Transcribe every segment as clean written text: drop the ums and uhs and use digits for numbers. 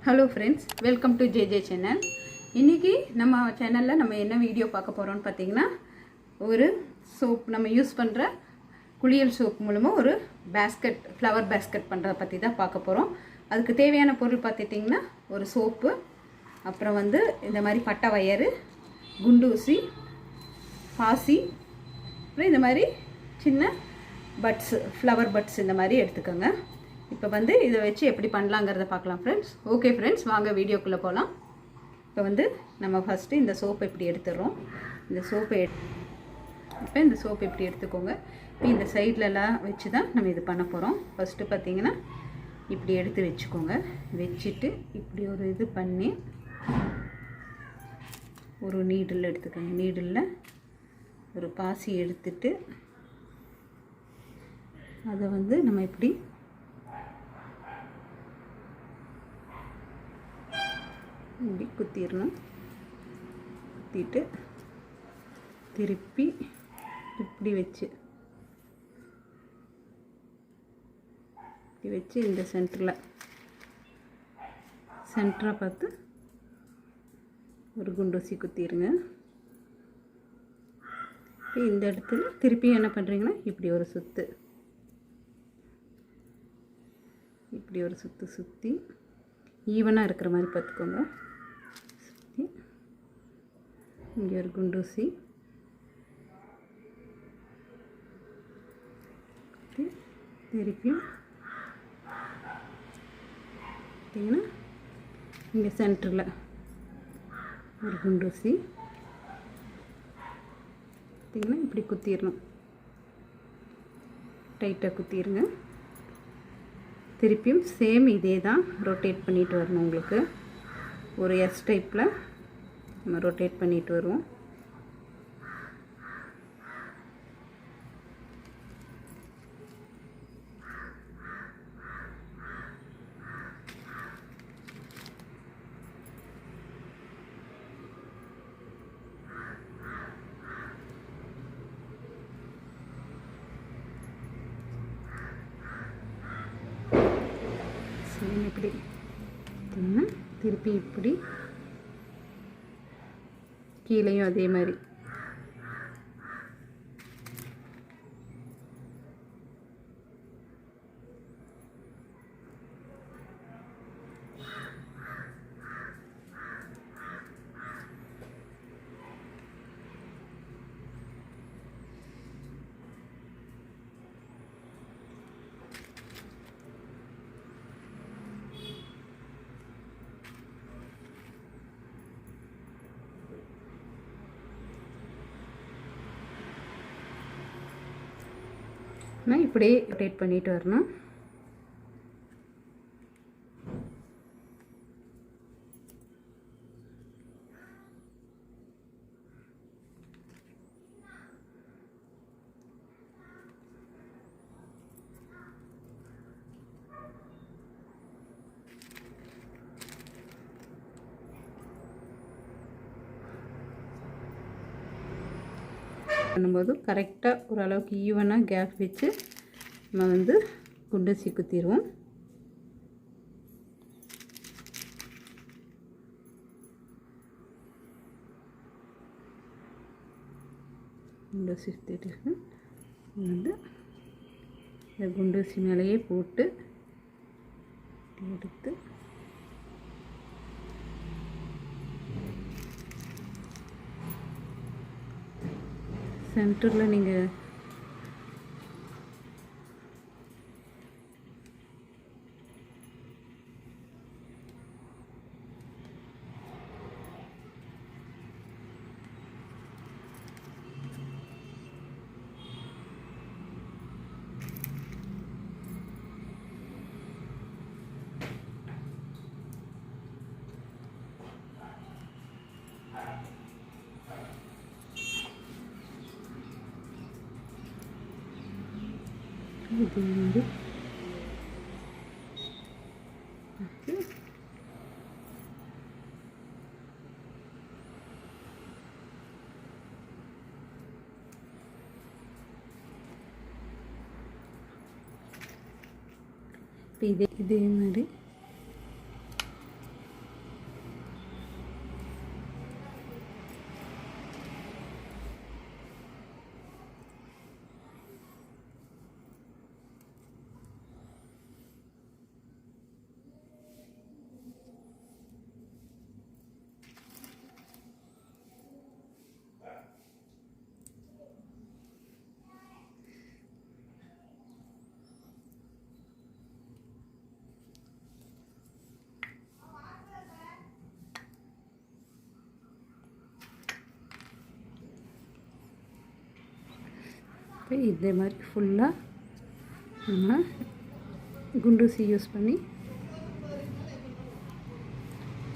Hello friends, welcome to JJ Channel. இன்னைக்கு நம்ம சேனல்ல நம்ம என்ன வீடியோ பார்க்க போறோம்னு பாத்தீங்கன்னா ஒரு சோப் நம்ம யூஸ் பண்ற குளியல் சோப் மூலமா ஒரு basket ஃப்ளவர் basket பண்றத பத்தி தான் பார்க்க போறோம். அதுக்கு தேவையான பொருள் பார்த்துட்டீங்கன்னா ஒரு சோப்பு, அப்புறம் வந்து இந்த மாதிரி பட்டை வயறு, குண்டூசி, பாசி, அப்புறம் இந்த மாதிரி சின்ன பட்ஸ் ஃப்ளவர் பட்ஸ் இந்த மாதிரி எடுத்துக்கோங்க. இப்போ வந்து இதை வச்சு எப்படி பண்ணலாங்கிறத பார்க்கலாம் ஃப்ரெண்ட்ஸ். ஓகே ஃப்ரெண்ட்ஸ், வாங்க வீடியோக்குள்ளே போகலாம். இப்போ வந்து நம்ம ஃபஸ்ட்டு இந்த சோப்பை இப்படி எடுத்துடுறோம். இந்த சோப்பை இப்போ இந்த சோப்பை இப்படி எடுத்துக்கோங்க. இப்போ இந்த சைட்லலாம் வச்சு தான் நம்ம இது பண்ண போகிறோம். ஃபஸ்ட்டு பார்த்தீங்கன்னா இப்படி எடுத்து வச்சுக்கோங்க. வச்சுட்டு இப்படி ஒரு இது பண்ணி ஒரு நீடில் எடுத்துக்கோங்க. நீடில் ஒரு பாசி எடுத்துட்டு அதை வந்து நம்ம இப்படி இப்படி குத்திடணும். குத்திட்டு திருப்பி இப்படி வச்சு இந்த சென்டரை பார்த்து ஒரு குண்டூசி குத்திடுங்க. இந்த இடத்துல திருப்பி என்ன பண்ணுறீங்கன்னா இப்படி ஒரு சுற்று, இப்படி ஒரு சுற்று சுற்றி ஈவனாக இருக்கிற மாதிரி பார்த்துக்கோங்க. சுற்றி இங்கே ஒரு குண்டூசி, திருப்பி பார்த்தீங்கன்னா இங்கே சென்டரில் ஒரு குண்டூசி பார்த்தீங்கன்னா இப்படி குத்திடணும். டைட்டாக குத்திடுங்க. திருப்பியும் சேம் இதே தான் ரொட்டேட் பண்ணிட்டு வரணும். உங்களுக்கு ஒரு எஸ் டைப்பில் நம்ம ரொட்டேட் பண்ணிட்டு வருவோம். இப்படி திருப்பி இப்படி கீழேயும் அதே மாதிரி இப்படியே ரொட்டேட் பண்ணிட்டு வரணும். பண்ணும்போது கரெக்டாக ஓரளவுக்கு ஈவனாக கேப் வச்சு நம்ம வந்து குண்டூசி குத்திடுவோம். குண்டூசி குத்திட்டு வந்து இந்த குண்டூசி மேலேயே போட்டு எடுத்து சென்டரில் நீங்கள் இதே மாதிரி இதே மாதிரி இப்போ இதே மாதிரி ஃபுல்லாக நம்ம குண்டூசி யூஸ் பண்ணி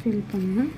ஃபில் பண்ணணும்.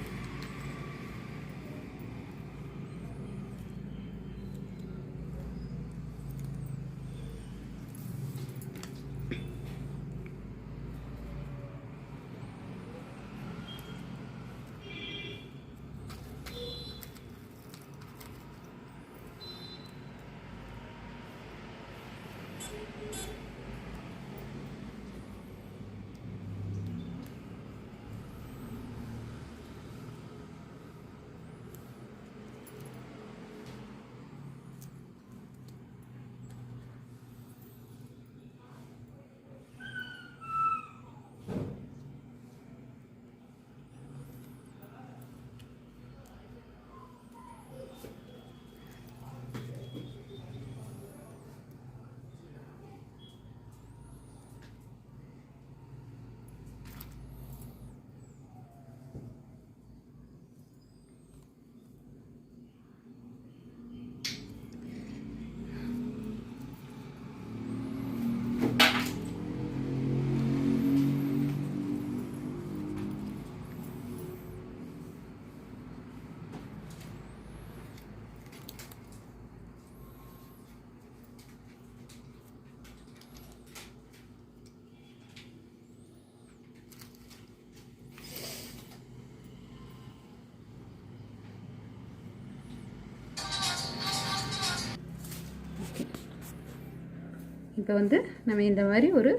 இப்போ வந்து நம்ம இந்த மாதிரி ஒரு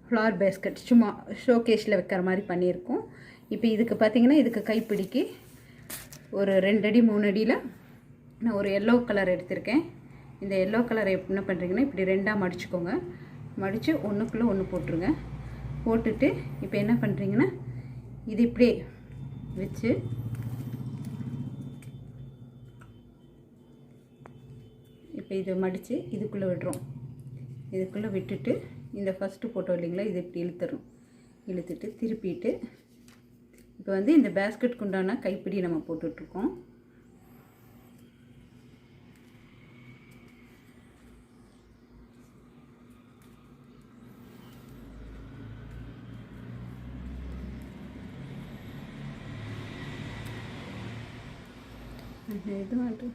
ஃப்ளவர் பேஸ்கெட் சும்மா ஷோகேஸில் வைக்கிற மாதிரி பண்ணியிருக்கோம். இப்போ இதுக்கு பார்த்திங்கன்னா இதுக்கு கைப்பிடிக்கு ஒரு 2 அடி 3 அடியில் நான் ஒரு எல்லோ கலர் எடுத்திருக்கேன். இந்த எல்லோ கலரை என்ன பண்ணுறீங்கன்னா இப்படி 2ஆக மடிச்சுக்கோங்க. மடித்து ஒன்றுக்குள்ளே ஒன்று போட்டுருங்க. போட்டுட்டு இப்போ என்ன பண்ணுறீங்கன்னா இது இப்படியே வச்சு இப்போ இதை மடித்து இதுக்குள்ளே விடுறோம். இதுக்குள்ளே விட்டுட்டு இந்த ஃபஸ்ட்டு போட்டோ இல்லைங்களா, இது இப்படி இழுத்துறோம். இழுத்துட்டு திருப்பிட்டு இப்போ வந்து இந்த பேஸ்கெட்டுக்கு உண்டான கைப்பிடி நம்ம போட்டுட்ருக்கோம். இது மட்டும்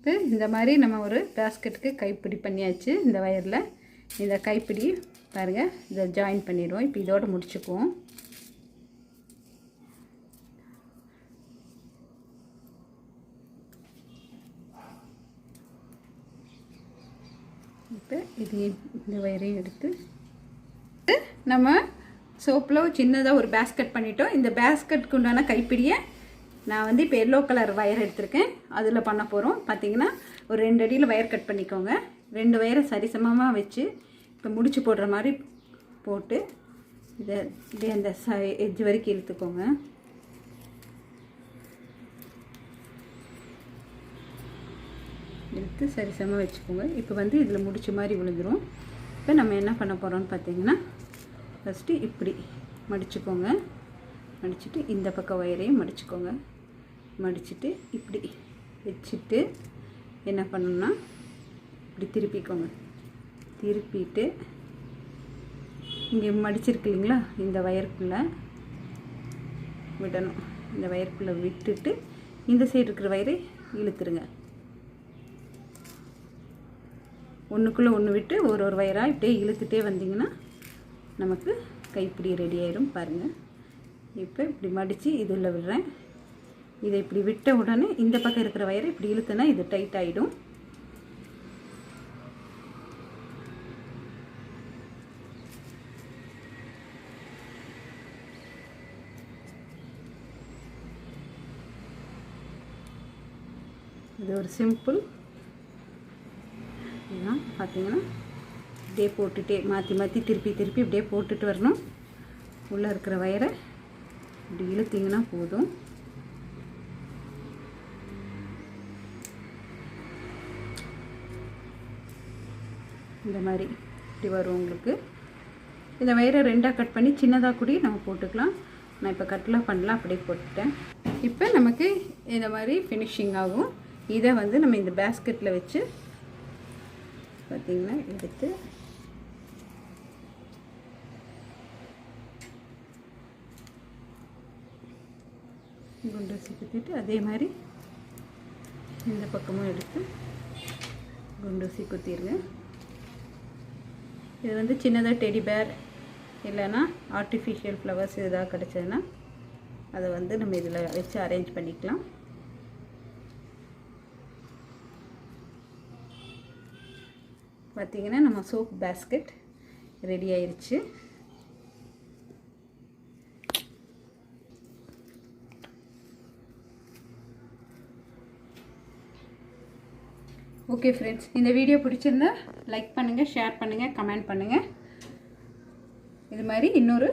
இப்போ இந்த மாதிரி நம்ம ஒரு பேஸ்கெட்டுக்கு கைப்பிடி பண்ணியாச்சு. இந்த வயரில் இந்த கைப்பிடி பாருங்கள், இதை ஜாயின் பண்ணிடுவோம். இப்போ இதோடு முடிச்சுக்குவோம். இப்போ இது இந்த வயரையும் எடுத்து நம்ம சோப்பில் சின்னதாக ஒரு பேஸ்கெட் பண்ணிட்டோம். இந்த பேஸ்கெட்டுக்கு உண்டான கைப்பிடியை நான் வந்து இப்போ எல்லோ கலர் வயர் எடுத்திருக்கேன், அதில் பண்ண போகிறோம். பார்த்திங்கன்னா ஒரு 2 அடியில் வயர் கட் பண்ணிக்கோங்க. 2 வயரை சரிசமமாக வச்சு இப்போ முடிச்சு போடுற மாதிரி போட்டு இதை இப்படியே அந்த எட்ஜ் வரைக்கும் இழுத்துக்கோங்க. இழுத்து சரிசமமாக வச்சுக்கோங்க. இப்போ வந்து இதில் முடிச்ச மாதிரி விழுந்துடும். இப்போ நம்ம என்ன பண்ண போகிறோம்னு பார்த்திங்கன்னா ஃபஸ்ட்டு இப்படி மடிச்சுக்கோங்க. மடிச்சுட்டு இந்த பக்கம் வயரையும் மடிச்சுக்கோங்க. மடிச்சுட்டு இப்படி வச்சுட்டு என்ன பண்ணணும்னா இப்படி திருப்பிக்கோங்க. திருப்பிட்டு இங்கே மடிச்சிருக்கு இல்லைங்களா, இந்த வயருக்குள்ளே விடணும். இந்த வயருக்குள்ளே விட்டுட்டு இந்த சைடு இருக்கிற வயரை இழுத்துருங்க. ஒன்றுக்குள்ளே ஒன்று விட்டு ஒரு வயராக இப்படியே இழுத்துட்டே வந்தீங்கன்னா நமக்கு கைப்பிடி ரெடி ஆயிடும். பாருங்கள், இப்போ இப்படி மடித்து இதில் விடுறேன். இதை இப்படி விட்ட உடனே இந்த பக்கம் இருக்கிற வயரை இப்படி இழுத்துனா இது டைட் ஆகிடும். இது ஒரு சிம்பிள் இதுதான். பார்த்தீங்கன்னா இப்படியே போட்டுகிட்டே மாற்றி மாற்றி திருப்பி திருப்பி இப்படியே போட்டுட்டு வரணும். உள்ளே இருக்கிற வயரை இப்படி இழுத்திங்கன்னா போதும். இந்த மாதிரி இப்படி வரும் உங்களுக்கு. இந்த வயரை 2ஆக கட் பண்ணி சின்னதாக கூட நம்ம போட்டுக்கலாம். நான் இப்போ கட்லாம் பண்ணலாம் அப்படியே போட்டுட்டேன். இப்போ நமக்கு இந்த மாதிரி ஃபினிஷிங் ஆகும். இதை வந்து நம்ம இந்த பேஸ்கெட்டில் வச்சு பார்த்திங்கன்னா எடுத்து குண்டூசி குத்திட்டு அதே மாதிரி இந்த பக்கமும் எடுத்து குண்டூசி குத்திடுங்க. இது வந்து சின்னதாக டெடி பேர் இல்லைன்னா ஆர்டிஃபிஷியல் ஃப்ளவர்ஸ் எதாவது கிடச்சதுன்னா அதை வந்து நம்ம இதில் வச்சு அரேஞ்ச் பண்ணிக்கலாம். பார்த்திங்கன்னா நம்ம சோப் பேஸ்கெட் ரெடி ஆயிடுச்சு. ஓகே ஃப்ரெண்ட்ஸ், இந்த வீடியோ பிடிச்சிருந்தா லைக் பண்ணுங்கள், ஷேர் பண்ணுங்கள், கமெண்ட் பண்ணுங்கள். இது மாதிரி இன்னொரு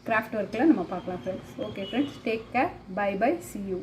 கிராஃப்ட் ஒர்க்கில் நம்ம பார்க்கலாம் friends. Okay friends, take care, bye bye, see you.